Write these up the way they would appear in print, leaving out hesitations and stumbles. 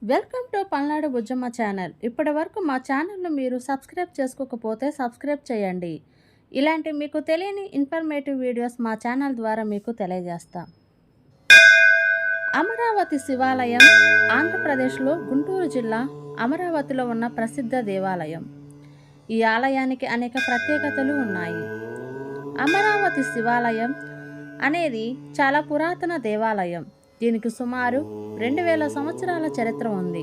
Welcome to Palnadu Bujjamma channel. ఇప్పటి వరకు మా ఛానల్ను మీరు సబ్స్క్రైబ్ చేసుకోకపోతే సబ్స్క్రైబ్ చేయండి. ఇలాంటి మీకు తెలియని ఇన్ఫర్మేటివ్ వీడియోస్ మా ఛానల్ ద్వారా మీకు తెలియజేస్తాం. అమరావతి శివాలయం ఆంధ్రప్రదేశ్లో గుంటూరు జిల్లా అమరావతిలో ఉన్న ప్రసిద్ధ దేవాలయం. ఈ ఆలయానికి అనేక ప్రత్యేకతలు ఉన్నాయి. అమరావతి శివాలయం అనేది చాలా పురాతన దేవాలయం. దీనికి సుమారు 2000 సంవత్సరాల చరిత్ర ఉంది.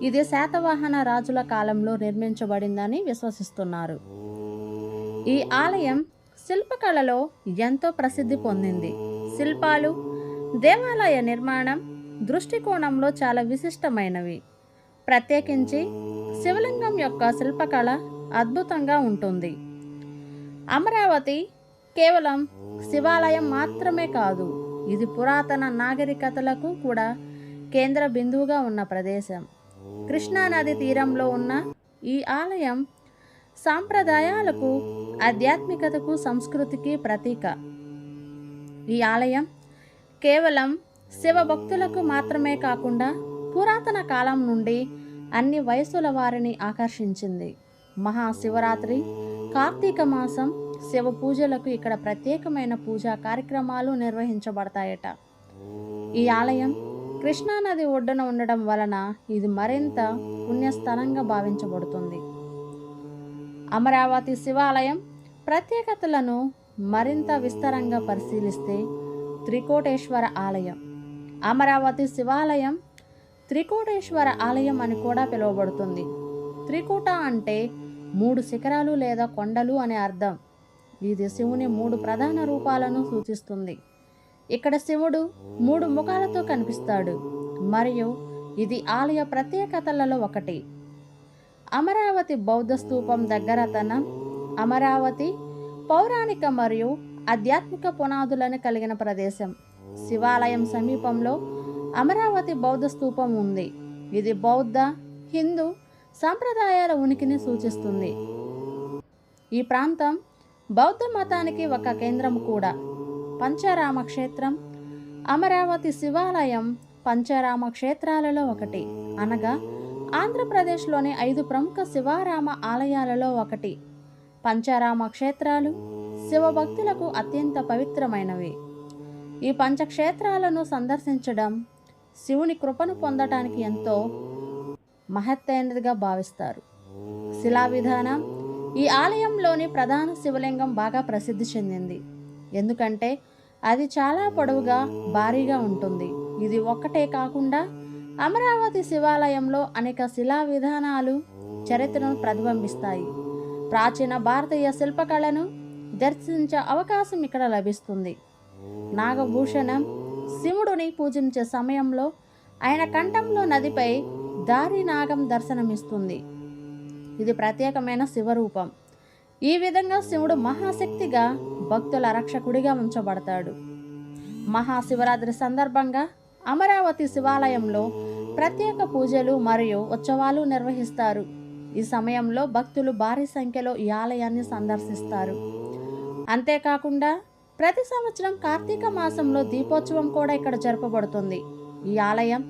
ఇది శాతవాహన రాజుల కాలంలో నిర్మించబడిందని విశ్వసిస్తున్నారు. ఈ ఆలయం శిల్పకళలో ఎంతో ప్రసిద్ధి పొందింది. శిల్పాలు, దేవాలయ నిర్మాణం దృష్టికోణంలో చాలా విశిష్టమైనవి. ప్రత్యేకించి శివలింగం యొక్క శిల్పకళ అద్భుతంగా ఉంటుంది. అమరావతి కేవలం శివాలయం మాత్రమే కాదు, ఇది పురాతన నాగరికతలకు కూడా కేంద్ర బిందువుగా ఉన్న ప్రదేశం. కృష్ణానది తీరంలో ఉన్న ఈ ఆలయం సాంప్రదాయాలకు, ఆధ్యాత్మికతకు, సంస్కృతికి ప్రతీక. ఈ ఆలయం కేవలం శివ భక్తులకు మాత్రమే కాకుండా పురాతన కాలం నుండి అన్ని వయసుల వారిని ఆకర్షించింది. మహాశివరాత్రి, కార్తీక మాసం శివ పూజలకు ఇక్కడ ప్రత్యేకమైన పూజా కార్యక్రమాలు నిర్వహించబడతాయట. ఈ ఆలయం కృష్ణానది ఒడ్డున ఉండడం వలన ఇది మరింత పుణ్యస్థలంగా భావించబడుతుంది. అమరావతి శివాలయం ప్రత్యేకతలను మరింత విస్తారంగా పరిశీలిస్తే త్రికోటేశ్వర ఆలయం. అమరావతి శివాలయం త్రికోటేశ్వర ఆలయం అని కూడా పిలువబడుతుంది. త్రికూట అంటే 3 శిఖరాలు లేదా కొండలు అనే అర్థం. ఇది శివుని 3 ప్రధాన రూపాలను సూచిస్తుంది. ఇక్కడ శివుడు 3 ముఖాలతో కనిపిస్తాడు మరియు ఇది ఆలయ ప్రత్యేకతలలో ఒకటి. అమరావతి బౌద్ధ స్తూపం దగ్గరతనం అమరావతి పౌరాణిక మరియు ఆధ్యాత్మిక పునాదులను కలిగిన ప్రదేశం. శివాలయం సమీపంలో అమరావతి బౌద్ధ స్తూపం ఉంది. ఇది బౌద్ధ, హిందూ సాంప్రదాయాల ఉనికిని సూచిస్తుంది. ఈ ప్రాంతం బౌద్ధ మతానికి ఒక కేంద్రం కూడా. పంచరామ క్షేత్రం. అమరావతి శివాలయం పంచరామ క్షేత్రాలలో ఒకటి, అనగా ఆంధ్రప్రదేశ్లోని 5 ప్రముఖ శివారామ ఆలయాలలో ఒకటి. పంచరామ క్షేత్రాలు శివభక్తులకు అత్యంత పవిత్రమైనవి. ఈ పంచక్షేత్రాలను సందర్శించడం శివుని కృపను పొందటానికి ఎంతో మహత్తైనదిగా భావిస్తారు. శిలా విధానం. ఈ ఆలయంలోని ప్రధాన శివలింగం బాగా ప్రసిద్ధి చెందింది, ఎందుకంటే అది చాలా పొడవుగా, భారీగా ఉంటుంది. ఇది ఒక్కటే కాకుండా అమరావతి శివాలయంలో అనేక శిలా విధానాలు చరిత్రను ప్రతిబింబిస్తాయి. ప్రాచీన భారతీయ శిల్పకళను దర్శించే అవకాశం ఇక్కడ లభిస్తుంది. నాగభూషణం. శివుడిని పూజించే సమయంలో ఆయన కంఠంలో నదిపై దారి నాగం దర్శనమిస్తుంది. ఇది ప్రత్యేకమైన శివరూపం. ఈ విధంగా శివుడు మహాశక్తిగా, భక్తుల రక్షకుడిగా ఉంచబడతాడు. మహాశివరాత్రి సందర్భంగా అమరావతి శివాలయంలో ప్రత్యేక పూజలు మరియు ఉత్సవాలు నిర్వహిస్తారు. ఈ సమయంలో భక్తులు భారీ సంఖ్యలో ఈ ఆలయాన్ని సందర్శిస్తారు. అంతేకాకుండా ప్రతి సంవత్సరం కార్తీక మాసంలో దీపోత్సవం కూడా ఇక్కడ జరపబడుతుంది. ఈ ఆలయం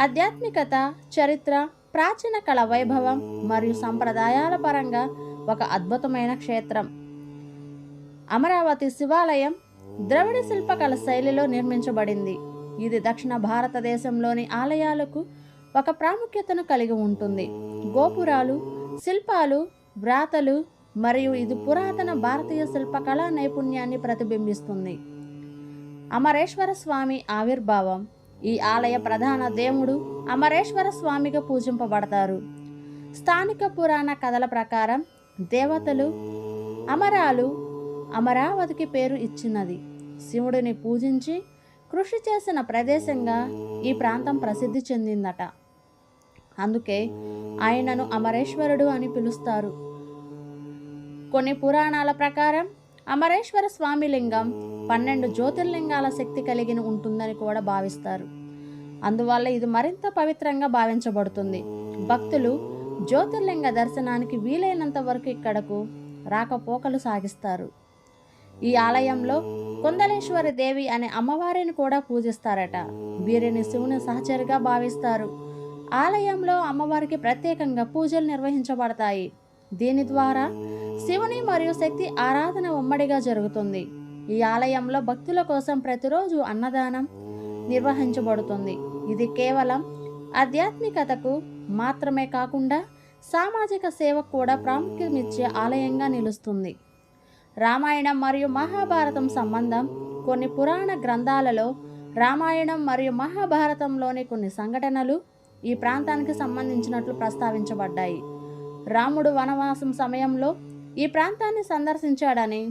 ఆధ్యాత్మికత, చరిత్ర, ప్రాచీన కళ వైభవం మరియు సంప్రదాయాల పరంగా ఒక అద్భుతమైన క్షేత్రం. అమరావతి శివాలయం ద్రవిడ శిల్పకళ శైలిలో నిర్మించబడింది. ఇది దక్షిణ భారతదేశంలోని ఆలయాలకు ఒక ప్రాముఖ్యతను కలిగి ఉంటుంది. గోపురాలు, శిల్పాలు, వ్రాతలు మరియు ఇది పురాతన భారతీయ శిల్పకళా నైపుణ్యాన్ని ప్రతిబింబిస్తుంది. అమరేశ్వర స్వామి ఆవిర్భావం. ఈ ఆలయ ప్రధాన దేవుడు అమరేశ్వర స్వామిగా పూజింపబడతారు. స్థానిక పురాణ కథల ప్రకారం దేవతలు అమరాలు అమరావతికి పేరు ఇచ్చినది. శివుడిని పూజించి కృషి చేసిన ప్రదేశంగా ఈ ప్రాంతం ప్రసిద్ధి చెందిందట. అందుకే ఆయనను అమరేశ్వరుడు అని పిలుస్తారు. కొన్ని పురాణాల ప్రకారం అమరేశ్వర స్వామి లింగం 12 జ్యోతిర్లింగాల శక్తి కలిగి ఉంటుందని కూడా భావిస్తారు. అందువల్ల ఇది మరింత పవిత్రంగా భావించబడుతుంది. భక్తులు జ్యోతిర్లింగ దర్శనానికి వీలైనంత వరకు ఇక్కడకు రాకపోకలు సాగిస్తారు. ఈ ఆలయంలో కుందలేశ్వరి దేవి అనే అమ్మవారిని కూడా పూజిస్తారట. వీరిని శివుని సహచరిగా భావిస్తారు. ఆలయంలో అమ్మవారికి ప్రత్యేకంగా పూజలు నిర్వహించబడతాయి. దీని ద్వారా శివుని మరియు శక్తి ఆరాధన ఉమ్మడిగా జరుగుతుంది. ఈ ఆలయంలో భక్తుల కోసం ప్రతిరోజు అన్నదానం నిర్వహించబడుతుంది. ఇది కేవలం ఆధ్యాత్మికతకు మాత్రమే కాకుండా సామాజిక సేవకు కూడా ప్రాముఖ్యమిచ్చే ఆలయంగా నిలుస్తుంది. రామాయణం మరియు మహాభారతం సంబంధం. కొన్ని పురాణ గ్రంథాలలో రామాయణం మరియు మహాభారతంలోని కొన్ని సంఘటనలు ఈ ప్రాంతానికి సంబంధించినట్లు ప్రస్తావించబడ్డాయి. రాముడు వనవాసం సమయంలో ఈ ప్రాంతాన్ని సందర్శించాడని,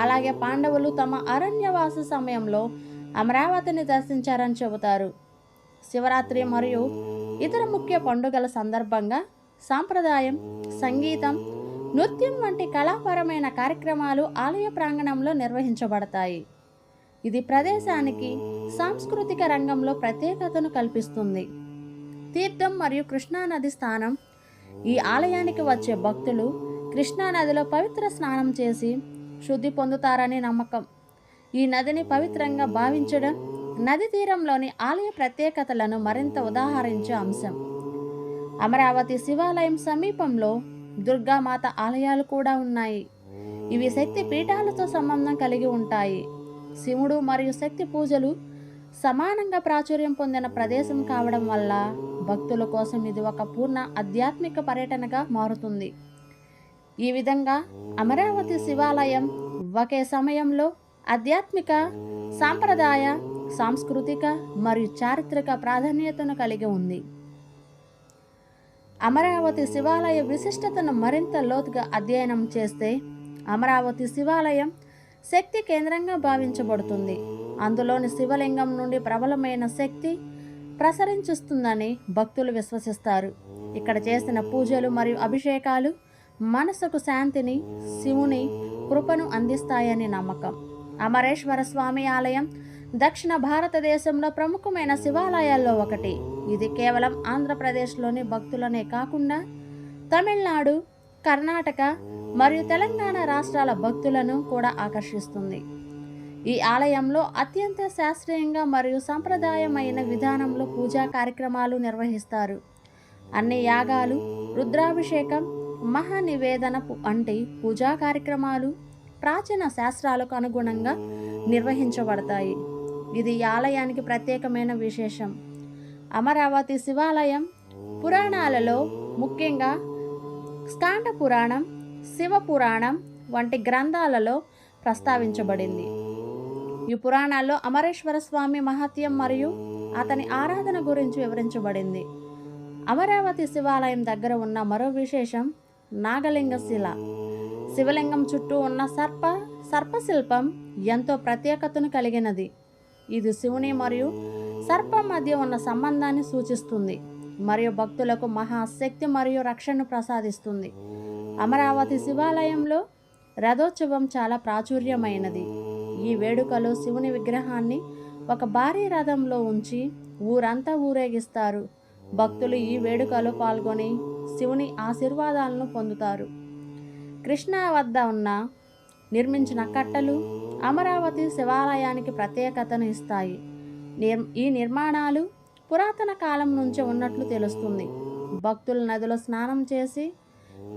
అలాగే పాండవులు తమ అరణ్యవాస సమయంలో అమరావతిని దర్శించారని చెబుతారు. శివరాత్రి మరియు ఇతర ముఖ్య పండుగల సందర్భంగా సాంప్రదాయం, సంగీతం, నృత్యం వంటి కళాపరమైన కార్యక్రమాలు ఆలయ ప్రాంగణంలో నిర్వహించబడతాయి. ఇది ప్రదేశానికి సాంస్కృతిక రంగంలో ప్రత్యేకతను కల్పిస్తుంది. తీర్థం మరియు కృష్ణానది స్థానం. ఈ ఆలయానికి వచ్చే భక్తులు కృష్ణానదిలో పవిత్ర స్నానం చేసి శుద్ధి పొందుతారని నమ్మకం. ఈ నదిని పవిత్రంగా భావించడం నది తీరంలోని ఆలయ ప్రత్యేకతలను మరింత ఉదాహరించే అంశం. అమరావతి శివాలయం సమీపంలో దుర్గామాత ఆలయాలు కూడా ఉన్నాయి. ఇవి శక్తి పీఠాలతో సంబంధం కలిగి ఉంటాయి. శివుడు మరియు శక్తి పూజలు సమానంగా ప్రాచుర్యం పొందిన ప్రదేశం కావడం వల్ల భక్తుల కోసం ఇది ఒక పూర్ణ ఆధ్యాత్మిక పర్యటనగా మారుతుంది. ఈ విధంగా అమరావతి శివాలయం ఒకే సమయంలో ఆధ్యాత్మిక, సాంప్రదాయ, సాంస్కృతిక మరియు చారిత్రక ప్రాధాన్యతను కలిగి ఉంది. అమరావతి శివాలయ విశిష్టతను మరింత లోతుగా అధ్యయనం చేస్తే అమరావతి శివాలయం శక్తి కేంద్రంగా భావించబడుతుంది. అందులోని శివలింగం నుండి ప్రబలమైన శక్తి ప్రసరించుస్తుందని భక్తులు విశ్వసిస్తారు. ఇక్కడ చేసిన పూజలు మరియు అభిషేకాలు మనసుకు శాంతిని, శివుని కృపను అందిస్తాయని నమ్మకం. అమరేశ్వర స్వామి ఆలయం దక్షిణ భారతదేశంలో ప్రముఖమైన శివాలయాల్లో ఒకటి. ఇది కేవలం ఆంధ్రప్రదేశ్లోని భక్తులనే కాకుండా తమిళనాడు, కర్ణాటక మరియు తెలంగాణ రాష్ట్రాల భక్తులను కూడా ఆకర్షిస్తుంది. ఈ ఆలయంలో అత్యంత శాస్త్రీయంగా మరియు సాంప్రదాయమైన విధానంలో పూజా కార్యక్రమాలు నిర్వహిస్తారు. అన్ని యాగాలు, రుద్రాభిషేకం, మహానివేదన వంటి పూజా కార్యక్రమాలు ప్రాచీన శాస్త్రాలకు అనుగుణంగా నిర్వహించబడతాయి. ఇది ఈ ఆలయానికి ప్రత్యేకమైన విశేషం. అమరావతి శివాలయం పురాణాలలో ముఖ్యంగా స్కాంద పురాణం, శివ పురాణం వంటి గ్రంథాలలో ప్రస్తావించబడింది. ఈ పురాణాల్లో అమరేశ్వర స్వామి మహత్యం మరియు అతని ఆరాధన గురించి వివరించబడింది. అమరావతి శివాలయం దగ్గర ఉన్న మరో విశేషం నాగలింగ శిల. శివలింగం చుట్టూ ఉన్న సర్పశిల్పం ఎంతో ప్రత్యేకతను కలిగినది. ఇది శివుని మరియు సర్పం మధ్య ఉన్న సంబంధాన్ని సూచిస్తుంది మరియు భక్తులకు మహాశక్తి మరియు రక్షణను ప్రసాదిస్తుంది. అమరావతి శివాలయంలో రథోత్సవం చాలా ప్రాచుర్యమైనది. ఈ వేడుకలో శివుని విగ్రహాన్ని ఒక భారీ రథంలో ఉంచి ఊరంతా ఊరేగిస్తారు. భక్తులు ఈ వేడుకలో పాల్గొని శివుని ఆశీర్వాదాలను పొందుతారు. కృష్ణా వద్ద నిర్మించిన కట్టలు అమరావతి శివాలయానికి ప్రత్యేకతను ఇస్తాయి. ఈ నిర్మాణాలు పురాతన కాలం నుంచి ఉన్నట్లు తెలుస్తుంది. భక్తులు నదిలో స్నానం చేసి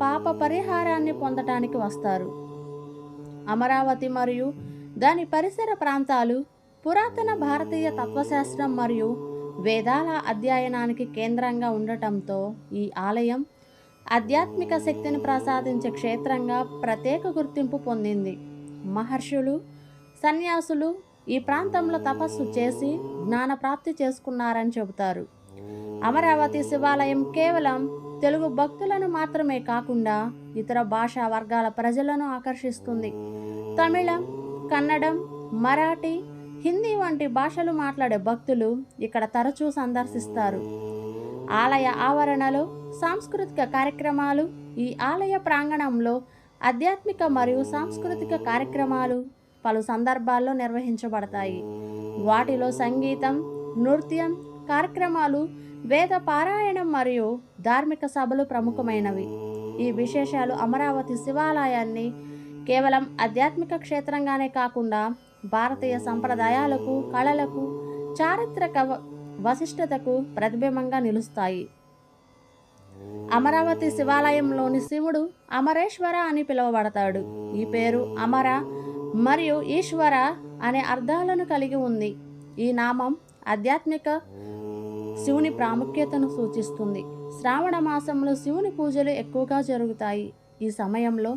పాప పరిహారాన్ని పొందటానికి వస్తారు. అమరావతి మరియు దాని పరిసర ప్రాంతాలు పురాతన భారతీయ తత్వశాస్త్రం మరియు వేదాల అధ్యయనానికి కేంద్రంగా ఉండటంతో ఈ ఆలయం ఆధ్యాత్మిక శక్తిని ప్రసాదించే క్షేత్రంగా ప్రత్యేక గుర్తింపు పొందింది. మహర్షులు, సన్యాసులు ఈ ప్రాంతంలో తపస్సు చేసి జ్ఞానప్రాప్తి చేసుకున్నారని చెబుతారు. అమరావతి శివాలయం కేవలం తెలుగు భక్తులను మాత్రమే కాకుండా ఇతర భాషా వర్గాల ప్రజలను ఆకర్షిస్తుంది. తమిళం, కన్నడం, మరాఠీ, హిందీ వంటి భాషలు మాట్లాడే భక్తులు ఇక్కడ తరచూ సందర్శిస్తారు. ఆలయ ఆవరణలో సాంస్కృతిక కార్యక్రమాలు. ఈ ఆలయ ప్రాంగణంలో ఆధ్యాత్మిక మరియు సాంస్కృతిక కార్యక్రమాలు పలు సందర్భాల్లో నిర్వహించబడతాయి. వాటిలో సంగీతం, నృత్యం కార్యక్రమాలు, వేద పారాయణం మరియు ధార్మిక సభలు ప్రముఖమైనవి. ఈ విశేషాలు అమరావతి శివాలయాన్ని కేవలం ఆధ్యాత్మిక క్షేత్రంగానే కాకుండా భారతీయ సంప్రదాయాలకు, కళలకు, చారిత్రక వశిష్ఠతకు ప్రతిబింబంగా నిలుస్తాయి. అమరావతి శివాలయంలోని శివుడు అమరేశ్వర అని పిలువబడతాడు. ఈ పేరు అమర మరియు ఈశ్వర అనే అర్థాలను కలిగి ఉంది. ఈ నామం ఆధ్యాత్మిక శివుని ప్రాముఖ్యతను సూచిస్తుంది. శ్రావణ మాసంలో శివుని పూజలు ఎక్కువగా జరుగుతాయి. ఈ సమయంలో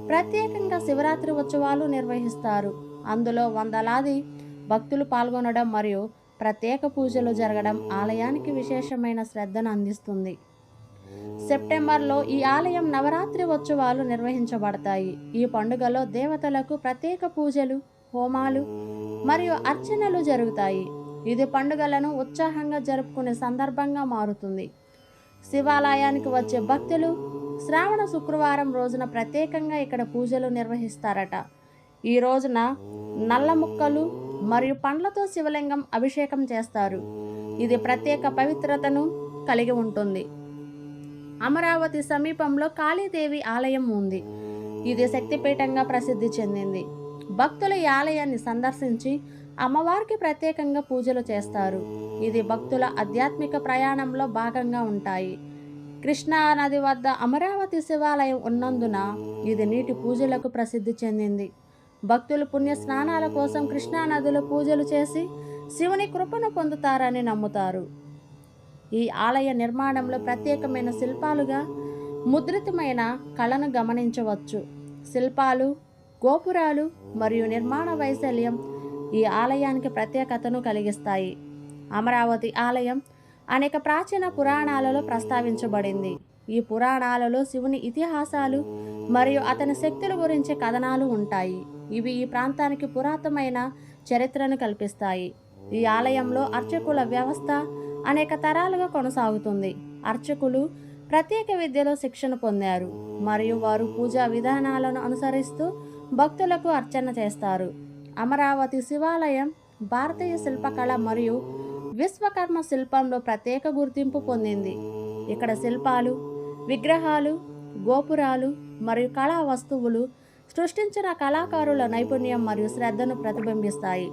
ప్రత్యేకంగా శివరాత్రి ఉత్సవాలు నిర్వహిస్తారు. అందులో వందలాది భక్తులు పాల్గొనడం మరియు ప్రత్యేక పూజలు జరగడం ఆలయానికి విశేషమైన శ్రద్ధను అందిస్తుంది. సెప్టెంబర్లో ఈ ఆలయం నవరాత్రి ఉత్సవాలు నిర్వహించబడతాయి. ఈ పండుగలో దేవతలకు ప్రత్యేక పూజలు, హోమాలు మరియు అర్చనలు జరుగుతాయి. ఇది పండుగలను ఉత్సాహంగా జరుపుకునే సందర్భంగా మారుతుంది. శివాలయానికి వచ్చే భక్తులు శ్రావణ శుక్రవారం రోజున ప్రత్యేకంగా ఇక్కడ పూజలు నిర్వహిస్తారట. ఈ రోజున నల్ల ముక్కలు మరియు పండ్లతో శివలింగం అభిషేకం చేస్తారు. ఇది ప్రత్యేక పవిత్రతను కలిగి ఉంటుంది. అమరావతి సమీపంలో కాళీదేవి ఆలయం ఉంది. ఇది శక్తిపీఠంగా ప్రసిద్ధి చెందింది. భక్తులు ఈ ఆలయాన్ని సందర్శించి అమ్మవారికి ప్రత్యేకంగా పూజలు చేస్తారు. ఇది భక్తుల ఆధ్యాత్మిక ప్రయాణంలో భాగంగా ఉంటాయి. కృష్ణా నది వద్ద అమరావతి శివాలయం ఉన్నందున ఇది నీటి పూజలకు ప్రసిద్ధి చెందింది. భక్తులు పుణ్య స్నానాల కోసం కృష్ణా నదిలో పూజలు చేసి శివుని కృపను పొందుతారని నమ్ముతారు. ఈ ఆలయ నిర్మాణంలో ప్రత్యేకమైన శిల్పాలుగా ముద్రితమైన కళను గమనించవచ్చు. శిల్పాలు, గోపురాలు మరియు నిర్మాణ వైశల్యం ఈ ఆలయానికి ప్రత్యేకతను కలిగిస్తాయి. అమరావతి ఆలయం అనేక ప్రాచీన పురాణాలలో ప్రస్తావించబడింది. ఈ పురాణాలలో శివుని ఇతిహాసాలు మరియు అతని శక్తుల గురించి కథనాలు ఉంటాయి. ఇవి ఈ ప్రాంతానికి పురాతనమైన చరిత్రను కల్పిస్తాయి. ఈ ఆలయంలో అర్చకుల వ్యవస్థ అనేక తరాలుగా కొనసాగుతుంది. అర్చకులు ప్రత్యేక విద్యలో శిక్షణ పొందారు మరియు వారు పూజా విధానాలను అనుసరిస్తూ భక్తులకు అర్చన చేస్తారు. అమరావతి శివాలయం భారతీయ శిల్పకళ మరియు విశ్వకర్మ శిల్పంలో ప్రత్యేక గుర్తింపు పొందింది. ఇక్కడ శిల్పాలు, విగ్రహాలు, గోపురాలు మరియు కళా వస్తువులు సృష్టించిన కళాకారుల నైపుణ్యం మరియు శ్రద్ధను ప్రతిబింబిస్తాయి.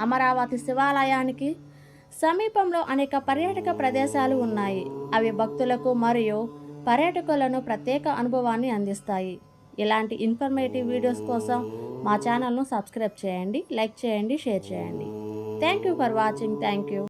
అమరావతి శివాలయానికి సమీపంలో అనేక పర్యాటక ప్రదేశాలు ఉన్నాయి. అవి భక్తులకు మరియు పర్యాటకులను ప్రత్యేక అనుభవాన్ని అందిస్తాయి. ఇలాంటి ఇన్ఫర్మేటివ్ వీడియోస్ కోసం మా ఛానల్ను సబ్స్క్రైబ్ చేయండి, లైక్ చేయండి, షేర్ చేయండి. Thank you for watching. Thank you.